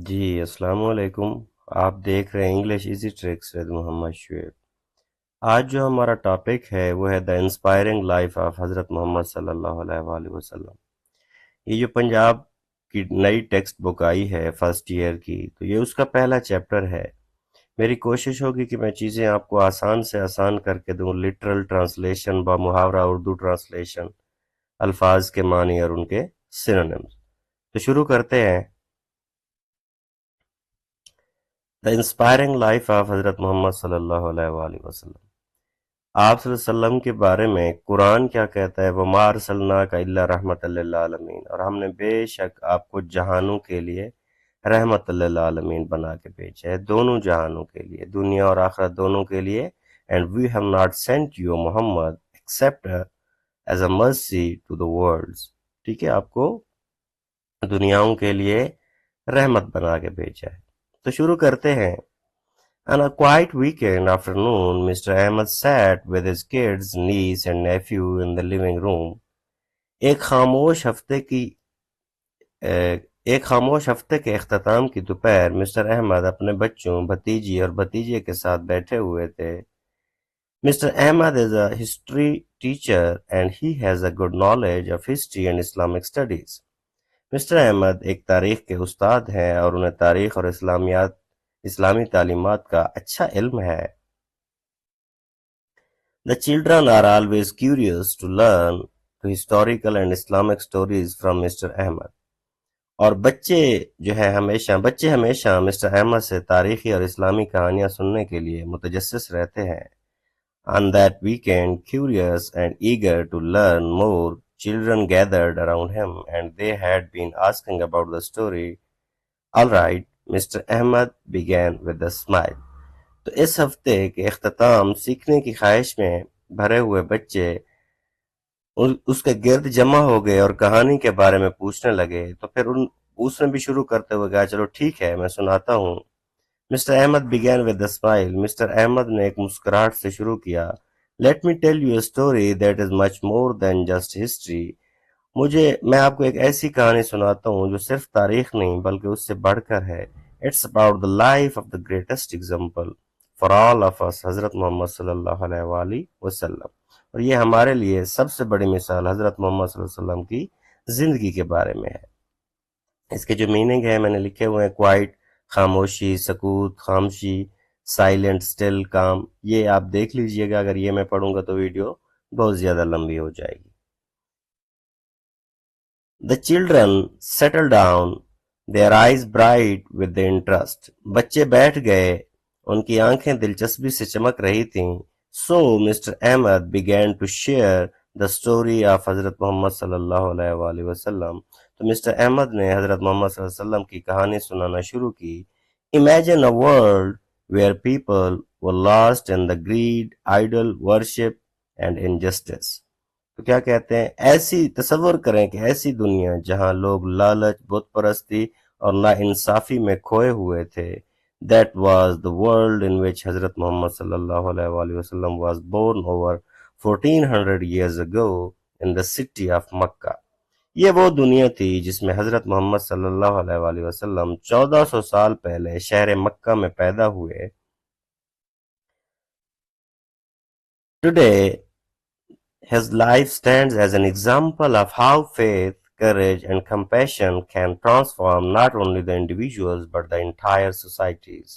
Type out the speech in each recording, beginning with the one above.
جی السلام علیکم۔ آپ دیکھ رہے ہیں انگلش ایزی ٹرکس ود محمد شعیب۔ آج جو ہمارا ٹاپک ہے وہ ہے دا انسپائرنگ لائف آف حضرت محمد صلی اللہ علیہ وآلہ وسلم۔ یہ جو پنجاب کی نئی ٹیکسٹ بک آئی ہے فرسٹ ایئر کی، تو یہ اس کا پہلا چیپٹر ہے۔ میری کوشش ہوگی کہ میں چیزیں آپ کو آسان سے آسان کر کے دوں، لٹرل ٹرانسلیشن با محاورہ اردو ٹرانسلیشن، الفاظ کے معنی اور ان کے سینونیمز۔ تو شروع کرتے ہیں۔ دا انسپائرنگ لائف آف حضرت محمد صلی اللہ علیہ وآلہ وسلم۔ آپ صلی اللہ علیہ وسلم کے بارے میں قرآن کیا کہتا ہے؟ وَمَا أَرْسَلْنَاكَ إِلَّا رَحْمَةً لِّلْعَالَمِينَ، اور ہم نے بے شک آپ کو جہانوں کے لیے رحمت للعالمین بنا کے بھیجا ہے، دونوں جہانوں کے لیے، دنیا اور آخرت دونوں کے لیے۔ And we have not sent you Muhammad except as a mercy to the world's. ٹھیک ہے، آپ کو دنیاؤں کے لیے رحمت بنا کے بھیجا ہے۔ تو شروع کرتے ہیں۔ On a quiet weekend afternoon, Mr. Ahmed sat with his kids, niece and nephew in the living room. ایک خاموش ہفتے کی ایک خاموش ہفتے کے اختتام کی دوپہر مسٹر احمد اپنے بچوں، بھتیجی اور بھتیجے کے ساتھ بیٹھے ہوئے تھے۔ Mr. Ahmed is a history teacher and he has a good knowledge of history and Islamic studies. Mister Ahmed ایک تاریخ کے استاد ہیں اور انہیں تاریخ اور اسلامی تعلیمات کا اچھا علم ہے۔ The children are always curious to learn the historical and Islamic stories from Mr. Ahmed. اور بچے ہمیشہ مسٹر احمد سے تاریخی اور اسلامی کہانیاں سننے کے لیے متجسس رہتے ہیں۔ On that weekend, curious and eager to learn more, children gathered around him and they had been asking about the story. All right, Mr. Ahmed began with a smile. تو اس ہفتے کے اختتام سیکھنے کی خواہش میں بھرے ہوئے بچے اس کے گرد جمع ہو گئے اور کہانی کے بارے میں پوچھنے لگے۔ تو پھر اس نے بھی شروع کرتے ہوئے کہا، چلو ٹھیک ہے میں سناتا ہوں۔ Mister Ahmed began with a smile. Mister Ahmed نے ایک مسکراہٹ سے شروع کیا۔ Let me tell you a story that is much more than just history. میں آپ کو ایک ایسی کہانی سناتا ہوں جو صرف تاریخ نہیں بلکہ اس سے بڑھ کر ہے۔ It's about the life of the greatest example for all of us, حضرت محمد صلی اللہ علیہ وآلہ وسلم۔ اور یہ ہمارے لیے سب سے بڑی مثال حضرت محمد صلی اللہ علیہ وسلم کی زندگی کے بارے میں ہے۔ اس کے جو میننگ ہے میں نے لکھے ہوئے ہیں، کوائٹ خاموشی، سکوت، خاموشی، سائلنٹ، اسٹل، کام۔ یہ آپ دیکھ لیجئے گا، اگر یہ میں پڑھوں گا تو ویڈیو بہت زیادہ لمبی ہو جائے گی۔ The children settled down, their eyes bright with the interest. بچے بیٹھ گئے، ان کی آنکھیں دلچسپی سے چمک رہی تھیں۔ So Mr. Ahmed began to share the story of حضرت محمد صلی اللہ علیہ وآلہ وسلم۔ تو مسٹر احمد نے حضرت محمد صلی اللہ علیہ وسلم کی کہانی سنانا شروع کی۔ Imagine a world where people were lost in the greed, idol worship and injustice. تو کیا کہتے ہیں، ایسی تصور کریں کہ ایسی دنیا جہاں لوگ لالچ، بت پرستی اور نا انصافی میں کھوئے ہوئے تھے۔ That was the world in which حضرت محمد صلی اللہ علیہ وآلہ وسلم was born over 1400 years ago in the city of Makkah. یہ وہ دنیا تھی جس میں حضرت محمد صلی اللہ علیہ وآلہ وسلم 1400 سال پہلے شہر مکہ میں پیدا ہوئے۔ Today, his life stands as an example of how faith, courage and compassion can transform not only the individuals but the entire societies.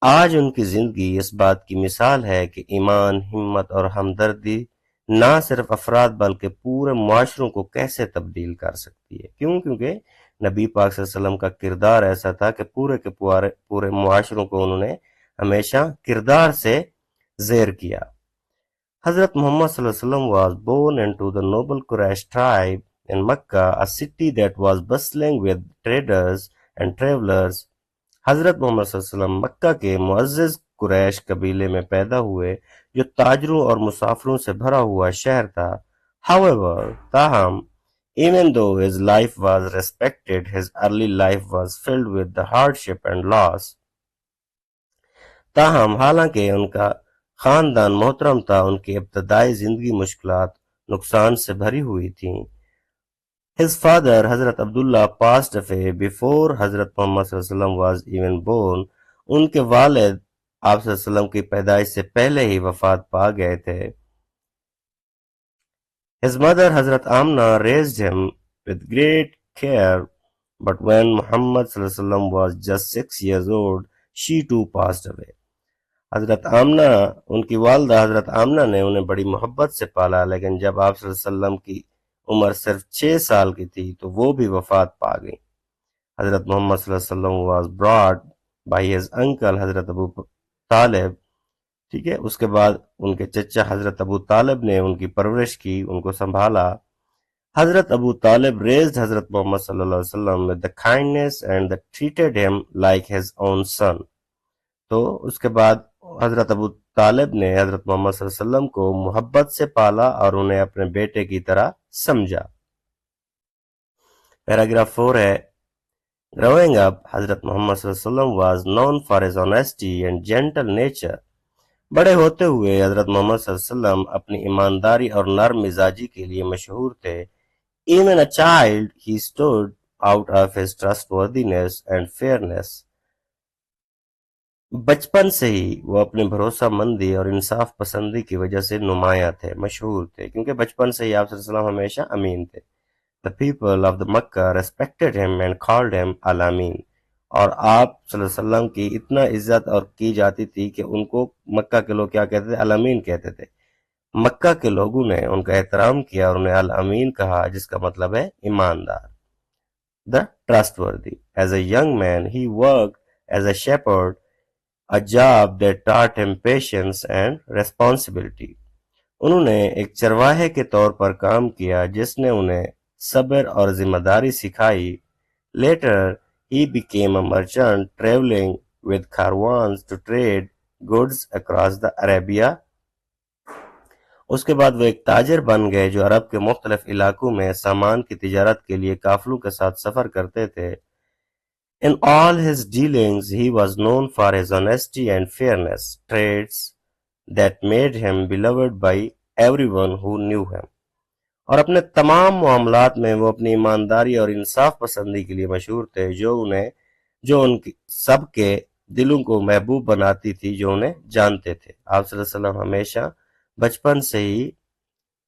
آج ان کی زندگی اس بات کی مثال ہے کہ ایمان، ہمت اور ہمدردی نہ صرف افراد بلکہ پورے معاشروں کو کیسے تبدیل کر سکتی ہے۔ کیونکہ نبی پاک صلی اللہ علیہ وسلم کا کردار ایسا تھا کہ پورے معاشروں کو انہوں نے ہمیشہ کردار سے زیر کیا۔ حضرت محمد صلی اللہ علیہ وسلم was born into the noble Quraysh tribe in Makkah, a city that was bustling with traders and travelers. حضرت محمد صلی اللہ علیہ وسلم مکہ کے معزز قریش قبیلے میں پیدا ہوئے جو تاجروں اور مسافروں سے بھرا ہوا شہر تھا۔ However, تاہم even though his life was respected, his early life was filled with the hardship and loss. تاہم حالانکہ ان کا خاندان محترم تھا، ان کی ابتدائی زندگی مشکلات، نقصان سے بھری ہوئی تھی۔ His father, Hazrat Abdullah, passed away before Hazrat Muhammad صلی اللہ علیہ وسلم was even born. ان کے والد آپ صلی اللہ علیہ وسلم کی پیدائش سے پہلے ہی وفات پا گئے تھے. His mother, Hazrat Amna, raised him with great care, but when Muhammad صلی اللہ علیہ وسلم was just 6 years old, she too passed away. حضرت آمنہ، ان کی والدہ حضرت آمنہ نے انہیں بڑی محبت سے پالا، لیکن جب آپ صلی اللہ علیہ وسلم کی عمر صرف 6 سال کی تھی تو وہ بھی وفات پا گئی. حضرت محمد صلی اللہ علیہ وسلم was brought by his uncle حضرت ابو طالب. ٹھیک ہے، اس کے بعد ان کے چچا حضرت ابو طالب نے ان کی پرورش کی، ان کو سنبھالا. حضرت ابو طالب raised حضرت محمد صلی اللہ علیہ وسلم with the kindness and that treated him like his own son. تو اس کے بعد حضرت ابو طالب نے حضرت محمد صلی اللہ علیہ وسلم کو محبت سے پالا اور انہیں اپنے بیٹے کی طرح سمجھا. پیراگراف 4 ہے. Growing up, حضرت محمد صلی اللہ علیہ وسلم was known for his honesty and gentle nature. بڑے ہوتے ہوئے حضرت محمد صلی اللہ علیہ وسلم اپنی ایمانداری اور نرم مزاجی کے لیے مشہور تھے. Even a child, he stood out of his trustworthiness and fairness. بچپن سے ہی وہ اپنی بھروسہ مندی اور انصاف پسندی کی وجہ سے نمایاں تھے، مشہور تھے، کیونکہ بچپن سے ہی آپ صلی اللہ علیہ وسلم ہمیشہ امین تھے. The people of the Makkah respected him and called him Al-Amin. اور آپ صلی اللہ علیہ وسلم کی اتنا عزت اور کی جاتی تھی کہ ان کو مکہ کے لوگ کیا کہتے تھے؟ الامین کہتے تھے. مکہ کے لوگوں نے ان کا احترام کیا اور انہیں الامین کہا، جس کا مطلب ہے ایماندار. The trustworthy. As a young man, he worked as a shepherd, a job that taught him patience and responsibility. انہوں نے ایک چرواہے کے طور پر کام کیا جس نے انہیں صبر اور ذمہ داری سکھائی. Later, he became a merchant traveling with caravans to trade goods across the Arabia. اس کے بعد وہ ایک تاجر بن گئے جو عرب کے مختلف علاقوں میں سامان کی تجارت کے لیے قافلوں کے ساتھ سفر کرتے تھے. In all his dealings, he was known for his honesty and fairness, traits that made him beloved by everyone who knew him. اور اپنے تمام معاملات میں وہ اپنی ایمانداری اور انصاف پسندی کے لیے مشہور تھے، جو ان کی سب کے دلوں کو محبوب بناتی تھی جو انہیں جانتے تھے. آپ صلی اللہ علیہ وسلم ہمیشہ بچپن سے ہی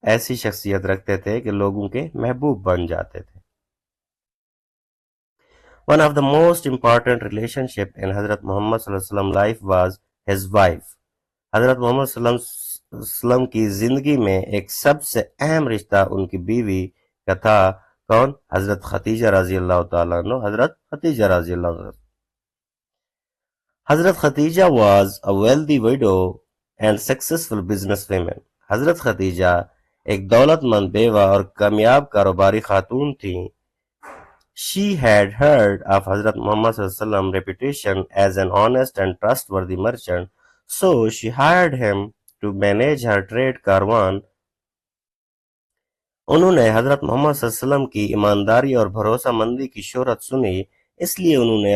ایسی شخصیت رکھتے تھے کہ لوگوں کے محبوب بن جاتے تھے. One of the most important relationship in حضرت محمد صلی اللہ علیہ وسلم life was his wife. حضرت محمد صلی اللہ علیہ وسلم کی زندگی میں ایک سب سے اہم رشتہ ان کی بیوی کا تھا. کون؟ حضرت خدیجہ رضی اللہ تعالیٰ عنہ. حضرت خدیجہ رضی اللہ عنہ. حضرت Khadija was a wealthy widow and successful businesswoman. حضرت خدیجہ ایک دولت مند بیوہ اور کامیاب کاروباری خاتون تھیں. She had heard of حضرت محمد صلی اللہ علیہ وسلم reputation as an honest and trustworthy merchant, so she hired him to manage her trade caravan. انہوں نے حضرت محمد صلی اللہ علیہ وسلم کی ایمانداری اور بھروسہ مندی کی شہرت سنی، اس لیے انہوں نے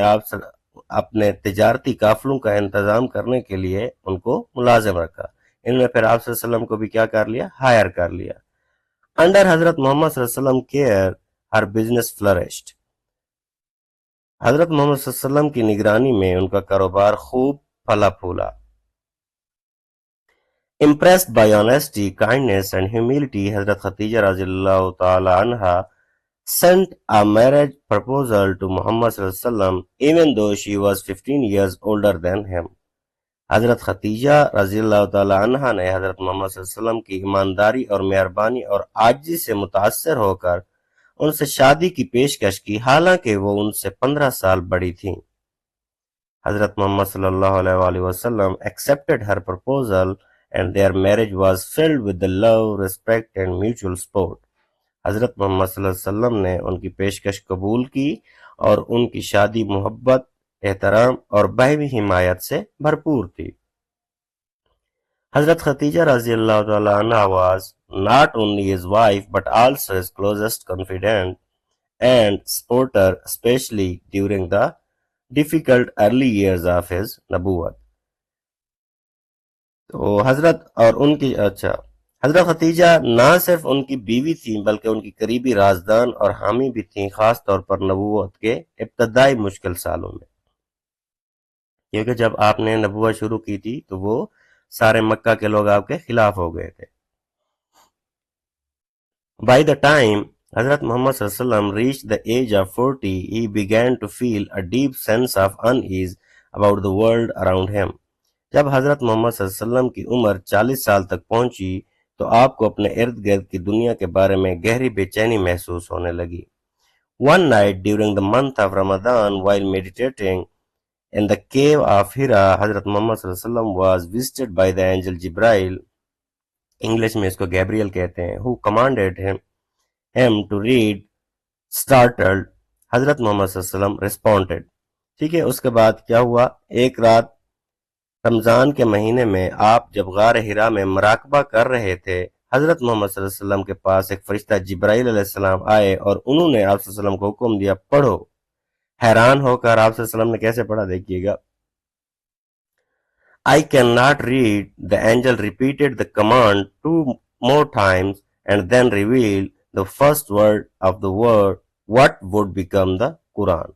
اپنے تجارتی قافلوں کا انتظام کرنے کے لیے ان کو ملازم رکھا. انہوں نے پھر آپ صلی اللہ علیہ وسلم کو بھی کیا کر لیا؟ ہائر کر لیا. انڈر حضرت محمد صلی اللہ علیہ وسلم کیئر ہر بزنس فلرشڈ. حضرت محمد صلی اللہ علیہ وسلم کی نگرانی میں ان کا کاروبار خوب پھلا پھولا. Impressed by honesty, kindness and humility, حضرت خدیجہ رضی اللہ تعالی عنہ sent a marriage proposal to Muhammad صلی اللہ علیہ وسلم even though she was 15 years older than him. حضرت خدیجہ رضی اللہ تعالی عنہ نے حضرت محمد صلی اللہ علیہ وسلم کی ایمانداری اور مہربانی اور عاجزی سے متاثر ہو کر ان سے شادی کی پیشکش کی، حالانکہ وہ ان سے 15 سال بڑی تھیں. حضرت محمد صلی اللہ علیہ وآلہ وسلم accepted her proposal and their marriage was filled with the love, respect and mutual support. حضرت محمد صلی اللہ علیہ وسلم نے ان کی پیشکش قبول کی اور ان کی شادی محبت، احترام اور باہمی حمایت سے بھرپور تھی. حضرت خدیجہ رضی اللہ تعالی عنہ was not only his wife but also his closest confidant and supporter, especially during the difficult early years of his نبوت. تو حضرت اور ان کی حضرت ختیجہ نہ صرف ان کی بیوی تھیں بلکہ ان کی قریبی رازدان اور حامی بھی تھیں، خاص طور پر نبوت کے ابتدائی مشکل سالوں میں، کیونکہ جب آپ نے نبوت شروع کی تھی تو وہ سارے مکہ کے لوگ آپ کے خلاف ہو گئے تھے۔ By the time Hazrat Muhammad sallallahu alaihi wasallam reached the age of 40, he began to feel a deep sense of unease about the world around him. جب حضرت محمد صلی اللہ علیہ وسلم کی عمر 40 سال تک پہنچی تو آپ کو اپنے ارد گرد کی دنیا کے بارے میں گہری بے چینی محسوس ہونے لگی۔ One night during the month of Ramadan, while meditating in the cave of Hira, حضرت محمد صلی اللہ علیہ وسلم was visited by the angel Jibrail، English میں اس کو گیبریل کہتے ہیں، who commanded him to read. Startled، حضرت محمد صلی اللہ علیہ وسلم responded۔ ٹھیک ہے، اس کے بعد کیا ہوا؟ ایک رات رمضان کے مہینے میں آپ جب غار ہرا میں مراقبہ کر رہے تھے، حضرت محمد صلی اللہ علیہ وسلم کے پاس ایک فرشتہ جبرائیل علیہ السلام آئے اور انہوں نے آپ صلی اللہ علیہ وسلم کو حکم دیا، پڑھو۔ حیران ہو کر آپ صلی اللہ علیہ وسلم نے کیسے پڑھا دیکھیے گا۔ I cannot read. The angel repeated the command 2 more times and then revealed the first word of the word what would become the Quran۔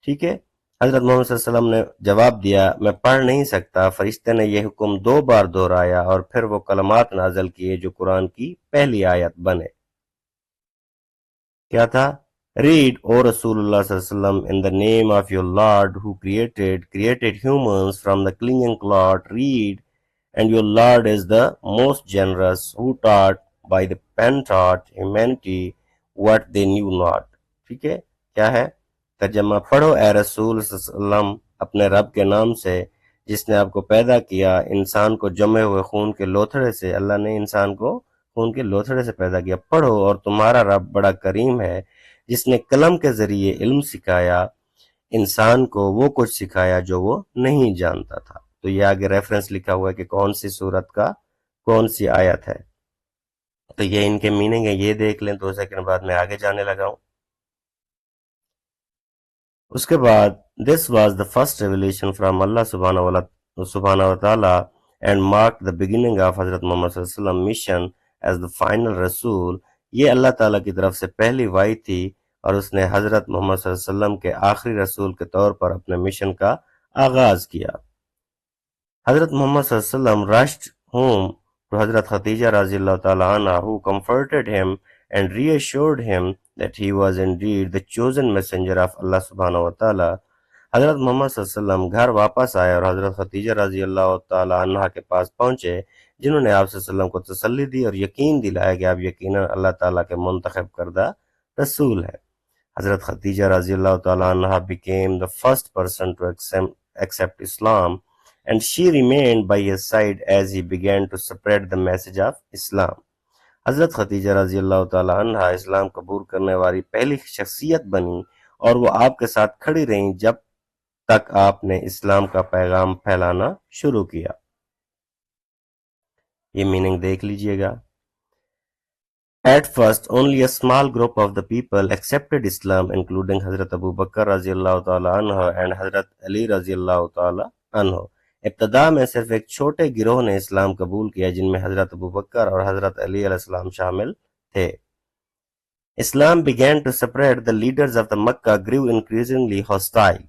ٹھیک ہے، حضرت محمد صلی اللہ علیہ وسلم نے جواب دیا، میں پڑھ نہیں سکتا۔ فرشتے نے یہ حکم 2 بار دہرایا اور پھر وہ کلمات نازل کیے جو قرآن کی پہلی آیت بنے۔ کیا تھا؟ Read, O رسول اللہ صلی اللہ علیہ وسلم, in the name of your Lord who created humans from the clinging clod. Read, and your Lord is the most generous, who taught by the pen taught humanity what they knew not۔ ٹھیک ہے، کیا ہے ترجمہ؟ پڑھو اے رسول صلی اللہ علیہ وسلم اپنے رب کے نام سے جس نے آپ کو پیدا کیا، انسان کو جمے ہوئے خون کے لوتھڑے سے۔ اللہ نے انسان کو خون کے لوتھڑے سے پیدا کیا۔ پڑھو، اور تمہارا رب بڑا کریم ہے جس نے قلم کے ذریعے علم سکھایا، انسان کو وہ کچھ سکھایا جو وہ نہیں جانتا تھا۔ تو یہ آگے ریفرنس لکھا ہوا ہے کہ کون سی صورت کا کون سی آیت ہے، تو یہ ان کے میننگ ہے، یہ دیکھ لیں۔ 2 سیکنڈ بعد میں آگے جانے لگا ہوں۔ اس کے بعد this was the first revelation from اللہ سبحانہ و تعالی and mark the beginning of حضرت محمد صلی اللہ علیہ وسلم مشن ایز دا فائنل رسول۔ یہ اللہ تعالیٰ کی طرف سے پہلی وحی تھی اور اس نے حضرت محمد صلی اللہ علیہ وسلم کے آخری رسول کے طور پر اپنے مشن کا آغاز کیا۔ حضرت محمد صلی اللہ علیہ وسلم rushed home to حضرت خدیجہ رضی اللہ تعالیٰ عنہ who comforted him and reassured him that he was indeed the chosen messenger of Allah سبحانہ و تعالیٰ۔ حضرت محمد صلی اللہ علیہ وسلم گھر واپس آئے اور حضرت خدیجہ رضی اللہ تعالیٰ عنہ کے پاس پہنچے، جنہوں نے آپ صلی اللہ علیہ وسلم کو تسلی دی اور یقین دلایا کہ آپ یقیناً اللہ تعالیٰ کے منتخب کردہ رسول ہیں۔ حضرت خدیجہ رضی اللہ تعالیٰ عنہ became the first person to accept Islam and she remained by his side as he began to spread the message of Islam۔ حضرت خدیجہ رضی اللہ تعالیٰ عنہ اسلام قبول کرنے والی پہلی شخصیت بنی اور وہ آپ کے ساتھ کھڑی رہیں جب تک آپ نے اسلام کا پیغام پھیلانا شروع کیا۔ یہ میننگ دیکھ لیجئے گا۔ At first, only a small group of the people accepted Islam, including حضرت ابو بکر رضی اللہ تعالیٰ عنہ and حضرت علی رضی اللہ تعالیٰ عنہ۔ ابتدا میں صرف ایک چھوٹے گروہ نے اسلام قبول کیا جن میں حضرت ابو بکر اور حضرت علی علیہ السلام شامل تھے۔ Islam began to spread. The leaders of the Makkah grew increasingly hostile۔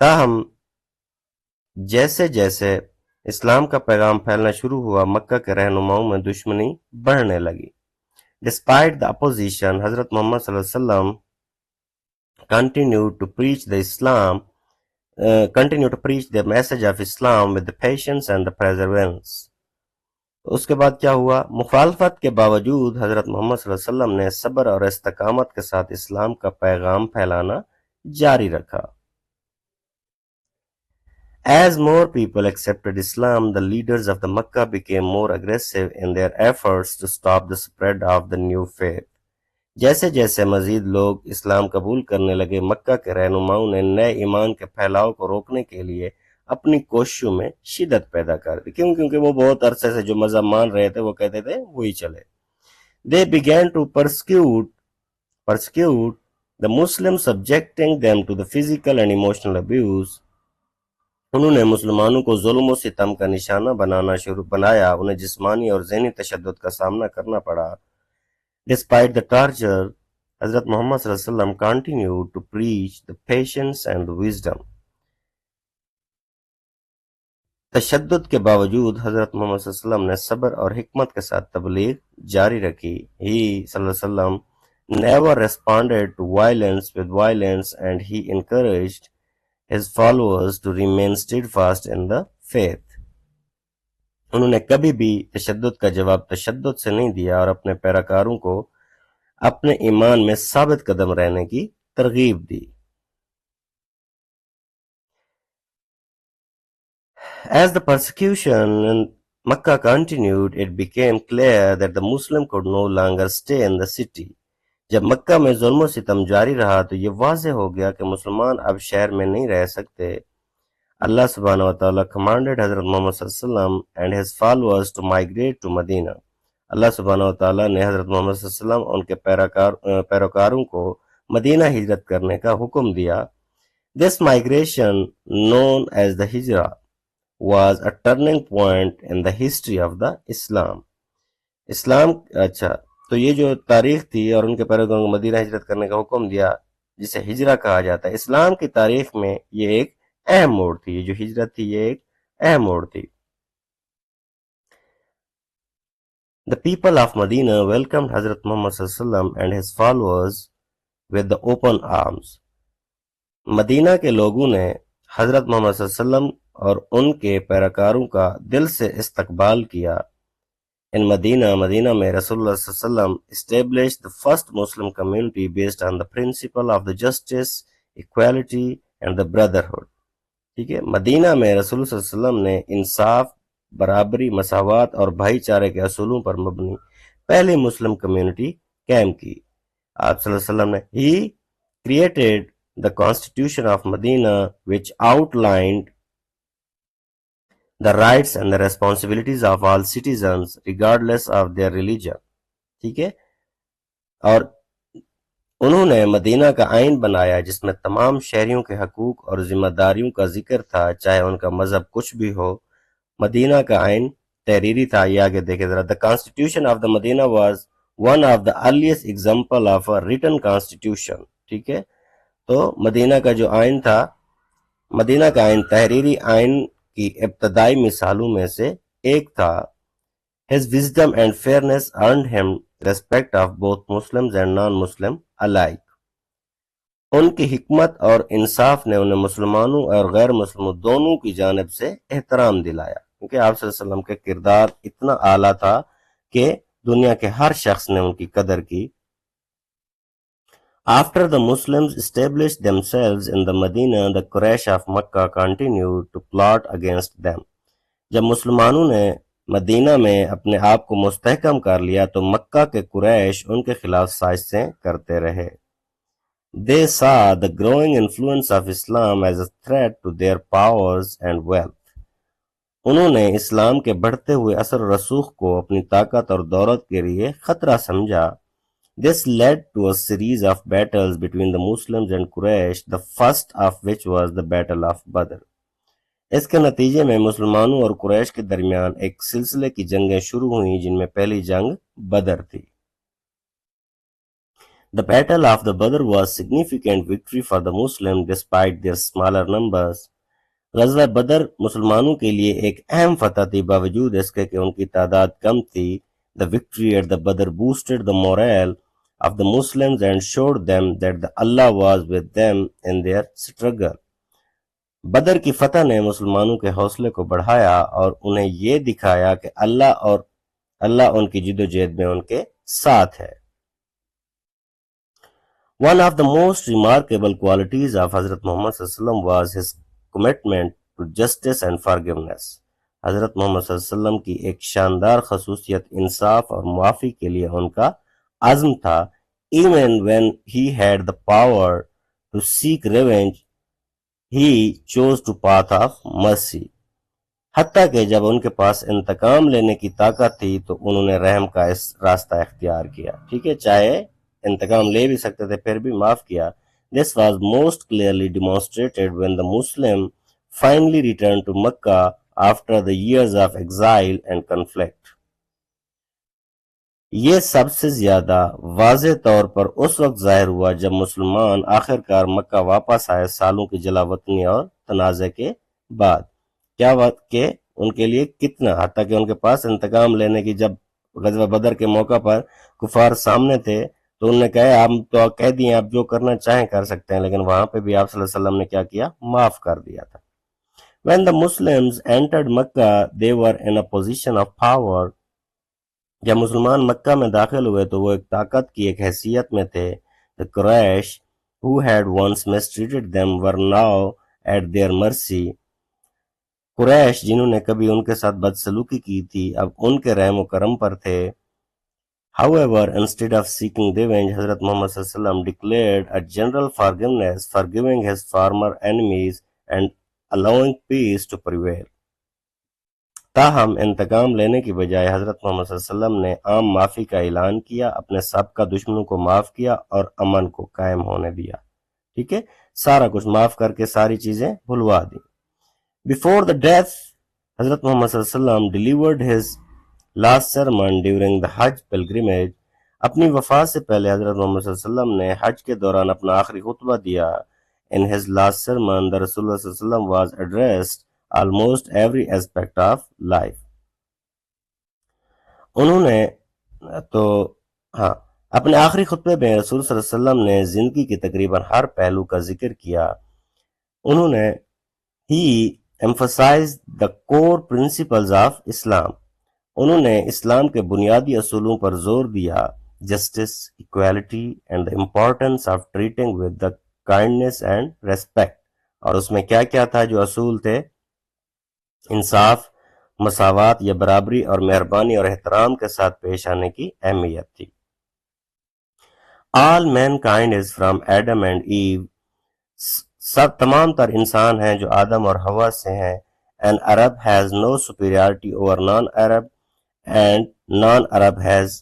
تاہم جیسے جیسے اسلام کا پیغام پھیلنا شروع ہوا، مکہ کے رہنماؤں میں دشمنی بڑھنے لگی۔ Despite the opposition, حضرت محمد صلی اللہ علیہ وسلم continued to preach the message of Islam with the patience and the perseverance۔ اس کے بعد کیا ہوا؟ مخالفت کے باوجود حضرت محمد صلی اللہ علیہ وسلم نے صبر اور استقامت کے ساتھ اسلام کا پیغام پھیلانا جاری رکھا۔ As more people accepted Islam, the leaders of the Makkah became more aggressive in their efforts to stop the spread of the new faith۔ جیسے جیسے مزید لوگ اسلام قبول کرنے لگے، مکہ کے رہنماؤں نے نئے ایمان کے پھیلاؤ کو روکنے کے لیے اپنی کوششوں میں شدت پیدا کر دی۔ کیونکہ وہ بہت عرصے سے جو مذہب مان رہے تھے وہ کہتے تھے وہی چلے۔ They began to persecute the Muslims, subjecting them to the physical and emotional abuse انہوں نے مسلمانوں کو ظلم و ستم کا نشانہ بنایا، انہیں جسمانی اور ذہنی تشدد کا سامنا کرنا پڑا۔ Despite the torture, حضرت محمد صلی اللہ علیہ وسلم continued to preach the patience and the wisdom. تشدد کے باوجود حضرت محمد صلی اللہ علیہ وسلم نے صبر اور حکمت کے ساتھ تبلیغ جاری رکھی۔ He صلی اللہ علیہ وسلم never responded to violence with violence and he encouraged his followers to remain steadfast in the faith. انہوں نے کبھی بھی تشدد کا جواب تشدد سے نہیں دیا اور اپنے پیروکاروں کو اپنے ایمان میں ثابت قدم رہنے کی ترغیب دی۔ As the persecution in Makkah continued, it became clear that the Muslim could no longer stay in the city. جب مکہ میں ظلم و ستم جاری رہا تو یہ واضح ہو گیا کہ مسلمان اب شہر میں نہیں رہ سکتے۔ اللہ سبحانہ وتعالی commanded حضرت محمد صلی اللہ علیہ وسلم and his followers to migrate to Medina. اللہ سبحانہ وتعالی نے حضرت محمد صلی اللہ علیہ وسلم اور ان کے پیروکاروں کو مدینہ ہجرت کرنے کا حکم دیا۔ This migration, known as the Hijra, was a turning point in the history of the Islam. تو یہ جو تاریخ تھی اور ان کے پیروکاروں کو مدینہ ہجرت کرنے کا حکم دیا جسے ہجرہ کہا جاتا ہے، اسلام کی تاریخ میں یہ ایک اہم موڑ تھی۔ یہ جو ہجرت تھی یہ ایک اہم موڑ تھی۔ The people of Medina welcomed حضرت محمد صلی اللہ علیہ وسلم and his followers with the open arms. مدینہ کے لوگوں نے حضرت محمد صلی اللہ علیہ وسلم اور ان کے پیروکاروں کا دل سے استقبال کیا۔ ان مدینہ میں رسول اللہ صلی اللہ علیہ وسلم established the first Muslim community based on the principle of the justice, equality and the brotherhood. ٹھیک ہے، مدینہ میں رسول اللہ صلی اللہ علیہ وسلم نے انصاف، برابری، مساوات اور بھائی چارے کے اصولوں پر مبنی پہلی مسلم کمیونٹی قائم کی۔ آپ صلی اللہ علیہ وسلم نے He created the Constitution of Medina which outlined the rights and the responsibilities of all citizens regardless of their religion. ٹھیک ہے، اور انہوں نے مدینہ کا آئین بنایا جس میں تمام شہریوں کے حقوق اور ذمہ داریوں کا ذکر تھا، چاہے ان کا مذہب کچھ بھی ہو۔ مدینہ کا آئین تحریری تھا۔ یہ آگے دیکھیں ذرا۔ The Constitution of the Medina was one of the earliest example of a written constitution. ٹھیک ہے، تو مدینہ کا جو آئین تھا، مدینہ کا آئین تحریری آئین کی ابتدائی مثالوں میں سے ایک تھا۔ His wisdom and fairness earned him respect of both Muslims and non-Muslim alike. ان کی حکمت اور انصاف نے انہیں مسلمانوں اور غیر مسلموں دونوں کی جانب سے احترام دلایا، کیونکہ آپ صلی اللہ علیہ وسلم کا کردار اتنا اعلیٰ تھا کہ دنیا کے ہر شخص نے ان کی قدر کی۔ After the Muslims established themselves in the Medina, the Quraysh of Makkah continued to plot against them. جب مسلمانوں نے مدینہ میں اپنے آپ کو مستحکم کر لیا تو مکہ کے قریش ان کے خلاف سازشیں کرتے رہے۔ They saw the growing influence of Islam as a threat to their powers and wealth. انہوں نے اسلام کے بڑھتے ہوئے اثر و رسوخ کو اپنی طاقت اور دولت کے لیے خطرہ سمجھا۔ This led to a series of battles between the Muslims and Quraysh, the first of which was the Battle of Badr. اس کے نتیجے میں مسلمانوں اور قریش کے درمیان ایک سلسلے کی جنگیں شروع ہوئیں جن میں پہلی جنگ بدر تھی۔ The Battle of the Badr was significant victory for the Muslims despite their smaller numbers. غزوہ بدر مسلمانوں کے لیے ایک اہم فتح تھی باوجود اس کے کہ ان کی تعداد کم تھی۔ The victory at the Badr boosted the morale of the Muslims and showed them that Allah was with them in their struggle. بدر کی فتح نے مسلمانوں کے حوصلے کو بڑھایا اور انہیں یہ دکھایا کہ اللہ ان کی جد و جہد میں ان کے ساتھ ہے۔ One of the most remarkable qualities of حضرت محمد صلی اللہ علیہ وسلم was his commitment to justice and forgiveness. حضرت محمد صلی اللہ علیہ وسلم کی ایک شاندار خصوصیت انصاف اور معافی کے لیے ان کا عزم تھا۔ Even when he had the power to seek revenge, he chose to path of mercy. حتیٰ کہ جب ان کے پاس انتقام لینے کی طاقت تھی تو انہوں نے رحم کا اس راستہ اختیار کیا۔ ٹھیک ہے، چاہے انتقام لے بھی سکتے تھے پھر بھی معاف کیا۔ This was most clearly demonstrated when the Muslim finally returned to Mecca after the years of exile and conflict. یہ سب سے زیادہ واضح طور پر اس وقت ظاہر ہوا جب مسلمان آخرکار مکہ واپس آئے سالوں کی جلا وطنی اور تنازع کے بعد. کیا بات کہ ان کے لیے کتنا، حتیٰ کہ ان کے پاس انتقام لینے کی، جب غزوہ بدر کے موقع پر کفار سامنے تھے تو انہوں نے کہا ہم تو کہہ دیے آپ جو کرنا چاہیں کر سکتے ہیں، لیکن وہاں پہ بھی آپ صلی اللہ علیہ وسلم نے کیا کیا، معاف کر دیا تھا. When the Muslims entered Mecca, they were in a position of power. جب مسلمان مکہ میں داخل ہوئے تو وہ ایک طاقت کی ایک حیثیت میں تھے. The Quraysh, who had once mistreated them, were now at their mercy. قریش جنہوں نے کبھی ان کے ساتھ بدسلوکی کی تھی اب ان کے رحم و کرم پر تھے. However, instead of seeking revenge, حضرت محمد صلی اللہ علیہ وسلم declared a general forgiveness, forgiving his former enemies and allowing peace to prevail. تاہم انتقام لینے کی بجائے حضرت محمد صلی اللہ علیہ وسلم نے عام معافی کا اعلان کیا، اپنے سابقہ دشمنوں کو معاف کیا اور امن کو قائم ہونے دیا. ٹھیک ہے، سارا کچھ معاف کر کے ساری چیزیں بھلوا دی. Before the death, حضرت محمد صلی اللہ علیہ وسلم delivered his last sermon during the Hajj pilgrimage. اپنی وفات سے پہلے حضرت محمد صلی اللہ علیہ وسلم نے حج کے دوران اپنا آخری خطبہ دیا. In his last sermon, the Rasulullah صلی اللہ علیہ وسلم was addressed almost every aspect of life. انہوں نے اپنے آخری خطبے میں رسول صلی اللہ علیہ وسلم نے زندگی کی تقریباً ہر پہلو کا ذکر کیا. انہوں نے he emphasized the core principles of Islam. انہوں نے اسلام کے بنیادی اصولوں پر زور دیا. Justice, equality and the importance of treating with the kindness and respect. اور اس میں کیا کیا تھا جو اصول تھے؟ انصاف، مساوات یا برابری اور مہربانی اور احترام کے ساتھ پیش آنے کی اہمیت تھی. All mankind is from Adam and Eve. سب تمام تر انسان ہیں جو آدم اور حوا سے ہیں. An Arab has no superiority over non-Arab and non-Arab has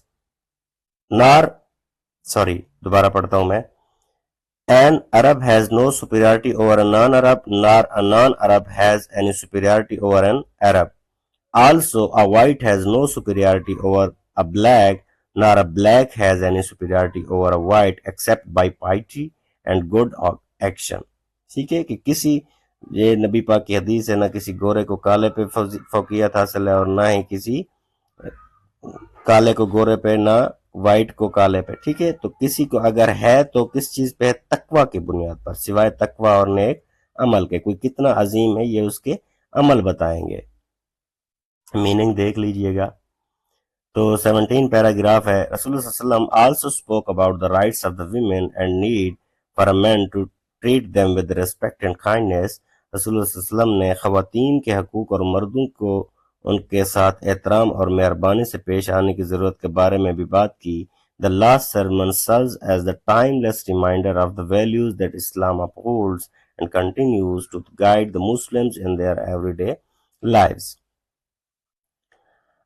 دوبارہ پڑھتا ہوں میں. An Arab has no superiority over a non-Arab, nor a non-Arab has any superiority over an Arab. Also, a white has no superiority over a black, nor a black has any superiority over a white except by piety and good action. ٹھیک ہے کہ کسی یہ نبی پاک کی حدیث ہے، نہ کسی گورے کو کالے پہ فوقیت حاصل ہے اور نہ ہی کسی کالے کو گورے پہ، نہ وائٹ کو کالے پہ. ٹھیک ہے، تو کسی کو اگر ہے تو کس چیز پہ ہے؟ تقوی کی بنیاد پر، سوائے تقوی اور نیک عمل کے. کوئی کتنا عظیم ہے یہ اس کے عمل بتائیں گے. میننگ دیکھ لیجئے گا. تو 17 پیراگراف ہے. رسول اللہ صلی اللہ علیہ وسلم also spoke about the rights of the women and need for a man to treat them with respect and kindness. رسول اللہ صلی اللہ علیہ وسلم نے خواتین کے حقوق اور مردوں کو ان کے ساتھ احترام اور مہربانی سے پیش آنے کی ضرورت کے بارے میں بھی بات کی. The last sermon serves as the timeless reminder of the values that Islam upholds and continues to guide the Muslims in their everyday lives.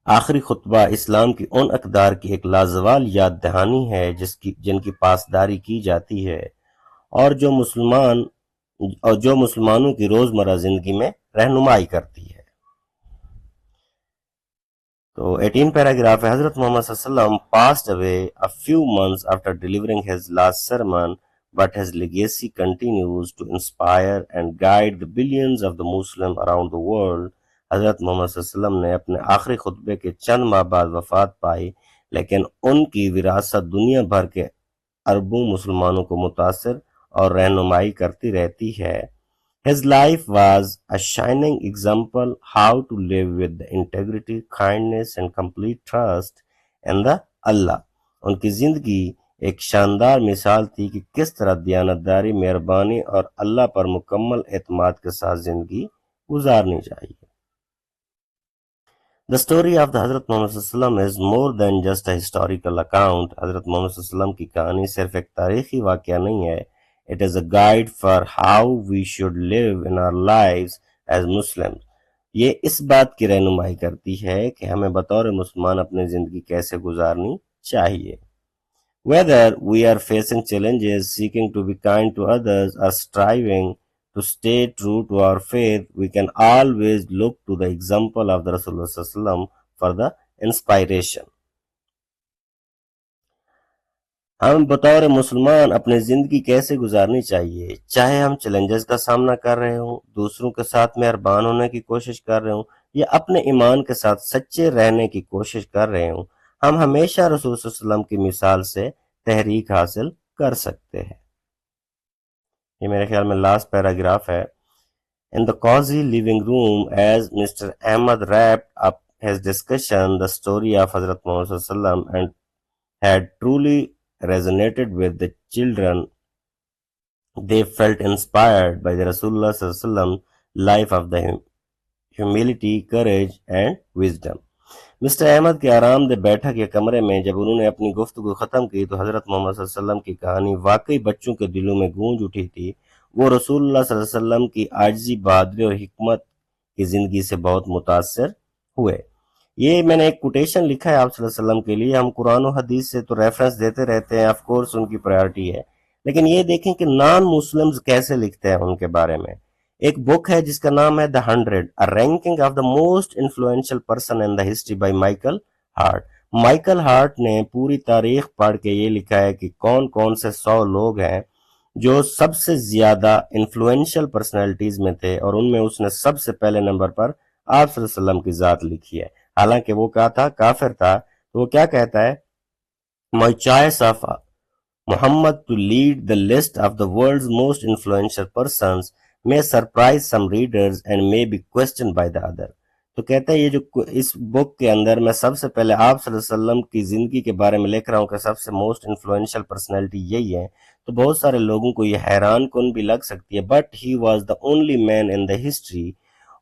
آخری خطبہ اسلام کی ان اقدار کی ایک لازوال یاد دہانی ہے جن کی پاسداری کی جاتی ہے اور جو مسلمانوں کی روزمرہ زندگی میں رہنمائی کرتی ہے. تو 18 پیراگراف ہے. حضرت محمد صلی اللہ علیہ وسلم passed away a few months after delivering his last sermon, but his legacy continues to inspire and guide the billions of the Muslims around the world. حضرت محمد صلی اللہ علیہ وسلم نے اپنے آخری خطبے کے چند ماہ بعد وفات پائی، لیکن ان کی وراثت دنیا بھر کے اربوں مسلمانوں کو متاثر اور رہنمائی کرتی رہتی ہے. His life was a shining example how to live with the integrity, kindness and complete trust in the Allah. ان کی زندگی ایک شاندار مثال تھی کہ کس طرح دیانتداری، مہربانی اور اللہ پر مکمل اعتماد کے ساتھ زندگی گزارنی چاہیے. The story of the حضرت محمد صلی اللہ علیہ وسلم is more than just a historical account. حضرت محمد صلی اللہ علیہ وسلم کی کہانی صرف ایک تاریخی واقعہ نہیں ہے. It is a guide for how we should live in our lives as Muslims. یہ اس بات کی رہنمائی کرتی ہے کہ ہمیں بطور مسلمان اپنی زندگی کیسے گزارنی چاہیے. Whether we are facing challenges, seeking to be kind to others, or striving to stay true to our faith, we can always look to the example of the Rasulullah sallallahu alaihi wasallam for the inspiration. ہم بطور مسلمان اپنی زندگی کیسے گزارنی چاہیے، چاہے ہم چیلنجز کا سامنا کر رہے ہوں، دوسروں کے ساتھ مہربان ہونے کی کوشش کر رہے ہوں، یا اپنے ایمان کے ساتھ سچے رہنے کی کوشش کر رہے ہوں، ہم ہمیشہ رسول صلی اللہ علیہ وسلم کی مثال سے تحریک حاصل کر سکتے ہیں۔ یہ میرے خیال میں لاسٹ پیراگراف ہے۔ In the cozy living room, as Mr. Ahmad wrapped up his discussion, the story of Hazrat Muhammad sallallahu alaihi wasallam and had truly resonated with the children. They felt inspired by the Rasulullah sallallahu alaihi wasallam life of the humility, courage and wisdom. Mister Ahmed کے آرام دہ بیٹھک کے کمرے میں جب انہوں نے اپنی گفتگو ختم کی تو حضرت محمد صلی اللہ علیہ وسلم کی کہانی واقعی بچوں کے دلوں میں گونج اٹھی تھی۔ وہ رسول اللہ صلی اللہ علیہ وسلم کی عاجزی، بہادری اور حکمت کی زندگی سے بہت متاثر ہوئے۔ یہ میں نے ایک کوٹیشن لکھا ہے آپ صلی اللہ علیہ وسلم کے لیے۔ ہم قرآن و حدیث سے تو ریفرنس دیتے رہتے ہیں، آف کورس ان کی پرائیورٹی ہے، لیکن یہ دیکھیں کہ نان مسلمز کیسے لکھتے ہیں ان کے بارے میں۔ ایک بک ہے جس کا نام ہے The 100, A Ranking of the Most Influential Person in the History by Michael Hart. Michael Hart نے پوری تاریخ پڑھ کے یہ لکھا ہے کہ کون کون سے 100 لوگ ہیں جو سب سے زیادہ انفلوئنشل پرسنالٹیز میں تھے، اور ان میں اس نے سب سے پہلے نمبر پر آپ صلی اللہ علیہ وسلم کی ذات لکھی ہے۔ حالانکہ وہ کیا تھا، کافر تھا، تو وہ کیا کہتا ہے، My choice of Muhammad to lead the list of the world's most influential persons may surprise some readers and may be questioned by the other. تو کہتا ہے یہ جو اس بک کے اندر میں سب سے پہلے آپ صلی اللہ علیہ وسلم کی زندگی کے بارے میں لکھ رہا ہوں کہ سب سے موسٹ انفلوئنشل پرسنالٹی یہی ہے، تو بہت سارے لوگوں کو یہ حیران کن بھی لگ سکتی ہے، but he was the only man in the history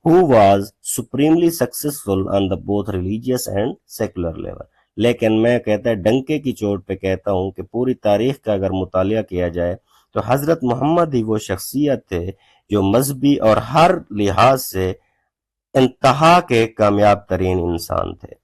who was supremely successful on the both religious and secular level. لیکن میں کہتا ہے ڈنکے کی چوٹ پہ کہتا ہوں کہ پوری تاریخ کا اگر مطالعہ کیا جائے تو حضرت محمد ہی وہ شخصیت تھے جو مذہبی اور ہر لحاظ سے انتہا کے کامیاب ترین انسان تھے۔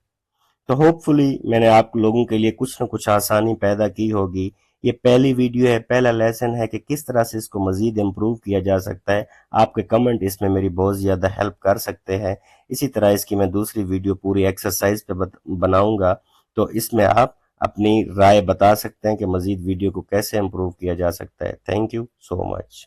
تو ہوپ فلی میں نے آپ لوگوں کے لیے کچھ نہ کچھ آسانی پیدا کی ہوگی۔ یہ پہلی ویڈیو ہے، پہلا لیسن ہے کہ کس طرح سے اس کو مزید امپروو کیا جا سکتا ہے۔ آپ کے کمنٹ اس میں میری بہت زیادہ ہیلپ کر سکتے ہیں۔ اسی طرح اس کی میں دوسری ویڈیو پوری ایکسرسائز پہ بناؤں گا، تو اس میں آپ اپنی رائے بتا سکتے ہیں کہ مزید ویڈیو کو کیسے امپروو کیا جا سکتا ہے۔ Thank you so much.